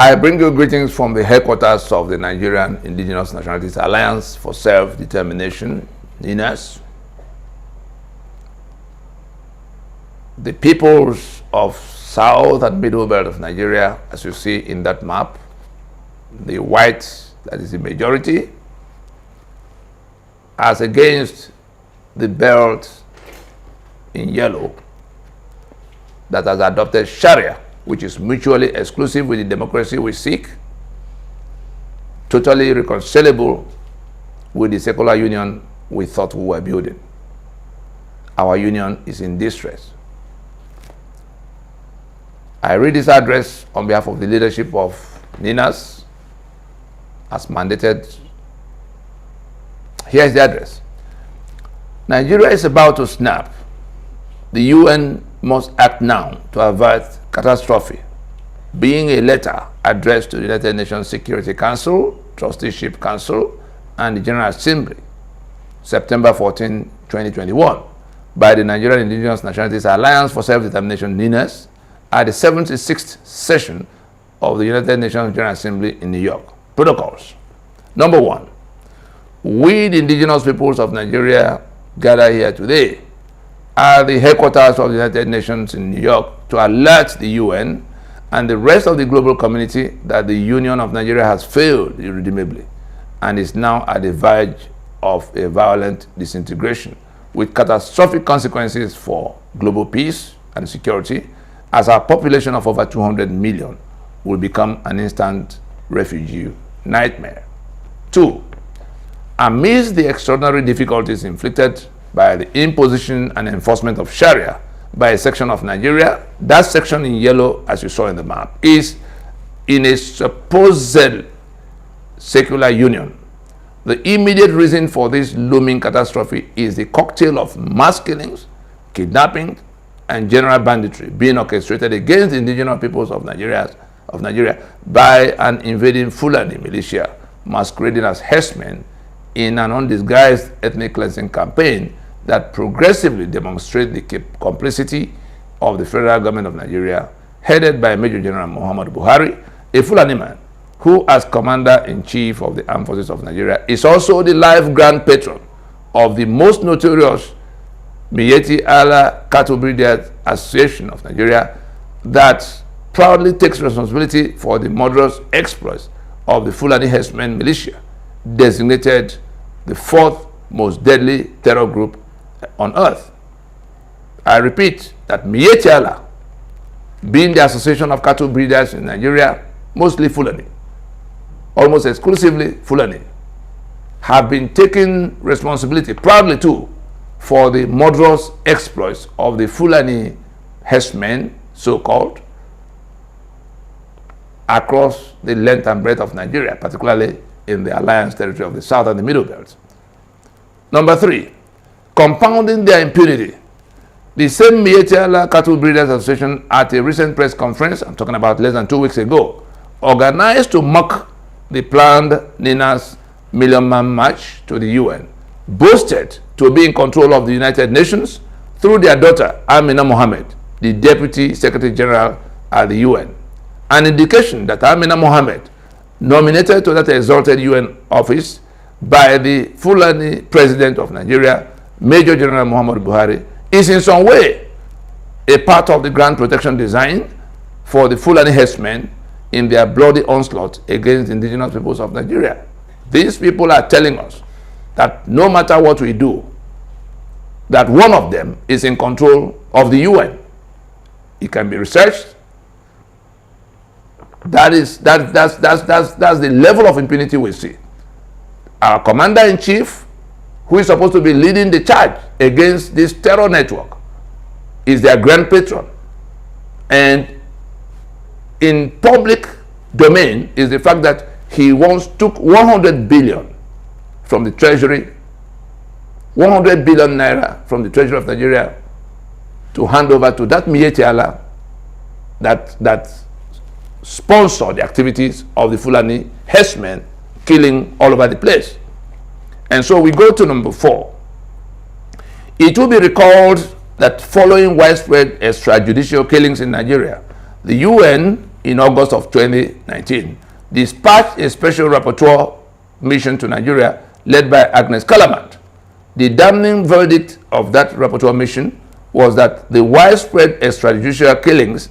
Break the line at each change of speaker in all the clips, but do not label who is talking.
I bring you greetings from the headquarters of the Nigerian Indigenous Nationalities Alliance for Self-Determination, NINAS. The peoples of South and Middle Belt of Nigeria, as you see in that map, the white, that is the majority, as against the belt in yellow that has adopted Sharia, which is mutually exclusive with the democracy we seek, totally reconcilable with the secular union we thought we were building. Our union is in distress. I read this address on behalf of the leadership of NINAS as mandated. Here's the address. Nigeria is about to snap. The UN must act now to avert catastrophe, being a letter addressed to the United Nations Security Council, Trusteeship Council, and the General Assembly, September 14, 2021, by the Nigerian Indigenous Nationalities Alliance for Self-Determination, NINAS, at the 76th session of the United Nations General Assembly in New York. Protocols. Number 1, we, the indigenous peoples of Nigeria, gather here today at the headquarters of the United Nations in New York to alert the UN and the rest of the global community that the Union of Nigeria has failed irredeemably and is now at the verge of a violent disintegration with catastrophic consequences for global peace and security, as our population of over 200 million will become an instant refugee nightmare. 2, amidst the extraordinary difficulties inflicted by the imposition and enforcement of Sharia by a section of Nigeria, that section in yellow, as you saw in the map, is in a supposed secular union. The immediate reason for this looming catastrophe is the cocktail of mass killings, kidnapping, and general banditry being orchestrated against the indigenous peoples of Nigeria by an invading Fulani militia masquerading as herdsmen in an undisguised ethnic cleansing campaign that progressively demonstrates the complicity of the federal government of Nigeria, headed by Major General Muhammad Buhari, a Fulani man who, as Commander-in-Chief of the Armed Forces of Nigeria, is also the life grand patron of the most notorious Miyetti Allah Cattle Breeders Association of Nigeria, that proudly takes responsibility for the murderous exploits of the Fulani herdsmen militia, designated the 4th most deadly terror group on earth. I repeat that Miyetti Allah, being the Association of Cattle Breeders in Nigeria, mostly Fulani, almost exclusively Fulani, have been taking responsibility proudly too for the murderous exploits of the Fulani herdsmen, so-called, across the length and breadth of Nigeria, particularly in the alliance territory of the South and the Middle Belt. Number 3, compounding their impunity, the same Miyetti Allah Cattle Breeders Association, at a recent press conference, I'm talking about less than 2 weeks ago, organized to mock the planned NINAS Million-Man March to the UN, boasted to be in control of the United Nations through their daughter, Amina Mohammed, the Deputy Secretary General at the UN. An indication that Amina Mohammed, nominated to that exalted UN office by the Fulani President of Nigeria, Major General Muhammad Buhari, is in some way a part of the grand protection design for the Fulani herdsmen in their bloody onslaught against the indigenous peoples of Nigeria. These people are telling us that no matter what we do, that one of them is in control of the UN. It can be researched. That's the level of impunity we see. Our commander-in-chief, who is supposed to be leading the charge against this terror network, is their grand patron. And in public domain is the fact that he once took 100 billion from the treasury, 100 billion naira from the treasury of Nigeria, to hand over to that Miyetti Allah that sponsored the activities of the Fulani herdsmen, killing all over the place. And so we go to number 4. It will be recalled that following widespread extrajudicial killings in Nigeria, the UN in August of 2019, dispatched a special rapporteur mission to Nigeria led by Agnes Callamand. The damning verdict of that rapporteur mission was that the widespread extrajudicial killings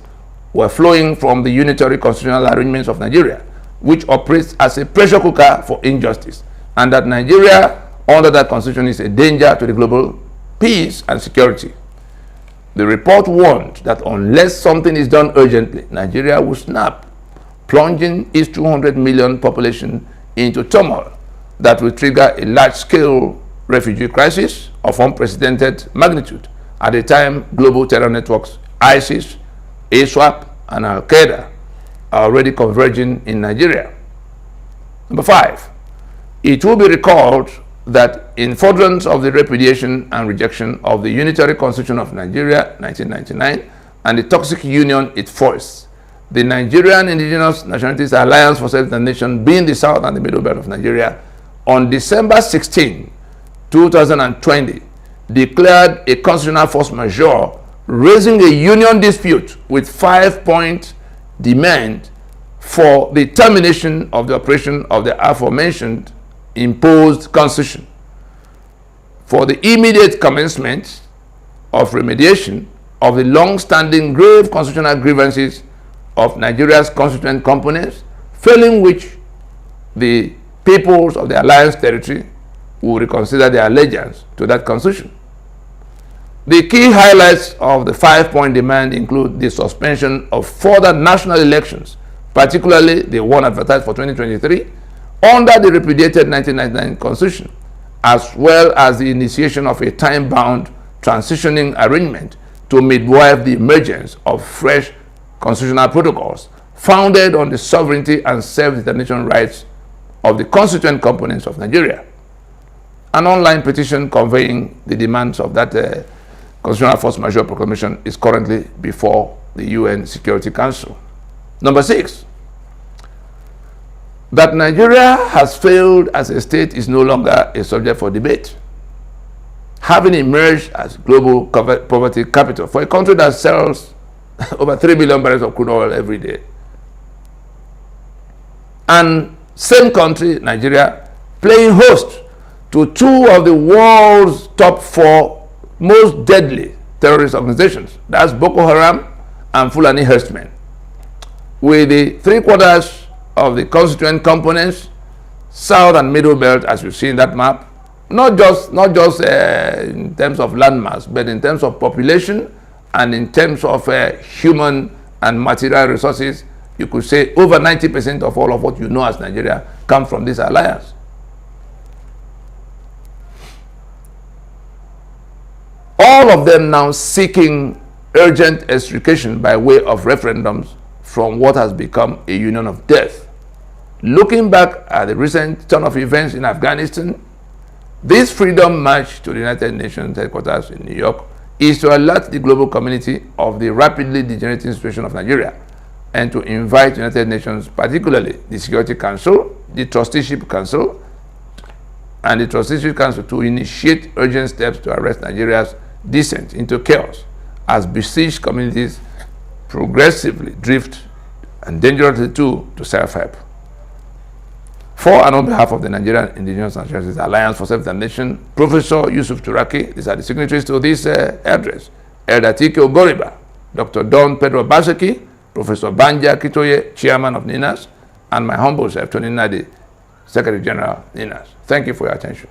were flowing from the unitary constitutional arrangements of Nigeria, which operates as a pressure cooker for injustice, and that Nigeria under that constitution is a danger to the global peace and security. The report warned that unless something is done urgently, Nigeria will snap, plunging its 200 million population into turmoil that will trigger a large-scale refugee crisis of unprecedented magnitude at a time global terror networks ISIS, ISWAP, and Al-Qaeda are already converging in Nigeria. Number 5, it will be recalled that in furtherance of the repudiation and rejection of the Unitary Constitution of Nigeria 1999 and the toxic union it forced, the Nigerian Indigenous Nationalities Alliance for Self-Determination, being the south and the middle belt of Nigeria, on December 16, 2020, declared a constitutional force majeure, raising a union dispute with 5-point demand for the termination of the operation of the aforementioned imposed constitution, for the immediate commencement of remediation of the long-standing grave constitutional grievances of Nigeria's constituent components, failing which the peoples of the alliance territory will reconsider their allegiance to that constitution. The key highlights of the 5-point demand include the suspension of further national elections, particularly the one advertised for 2023, under the repudiated 1999 Constitution, as well as the initiation of a time-bound transitioning arrangement to midwife the emergence of fresh constitutional protocols founded on the sovereignty and self-determination rights of the constituent components of Nigeria. An online petition conveying the demands of that Constitutional Force Majeure proclamation is currently before the UN Security Council. Number 6, that Nigeria has failed as a state is no longer a subject for debate. Having emerged as global poverty capital for a country that sells over 3 billion barrels of crude oil every day, and same country, Nigeria, playing host to 2 of the world's top 4 most deadly terrorist organizations, that's Boko Haram and Fulani herdsmen, with the 3/4 of the constituent components, south and middle belt, as you see in that map, not just in terms of landmass, but in terms of population and in terms of human and material resources. You could say over 90% of all of what you know as Nigeria come from this alliance. All of them now seeking urgent extrication by way of referendums from what has become a union of death. Looking back at the recent turn of events in Afghanistan, this freedom march to the United Nations headquarters in New York is to alert the global community of the rapidly degenerating situation of Nigeria and to invite the United Nations, particularly the Security Council, the Trusteeship Council, and the Trusteeship Council to initiate urgent steps to arrest Nigeria's descent into chaos as besieged communities progressively drift and dangerously to self-help. For and on behalf of the Nigerian Indigenous Nationalities Alliance for Self-Determination, Professor Yusuf Turaki, these are the signatories to this address, Elder Tike Ogoriba, Dr. Don Pedro Baseki, Professor Banja Kitoye, Chairman of NINAS, and my humble self, Tony Nadi, Secretary General, NINAS. Thank you for your attention.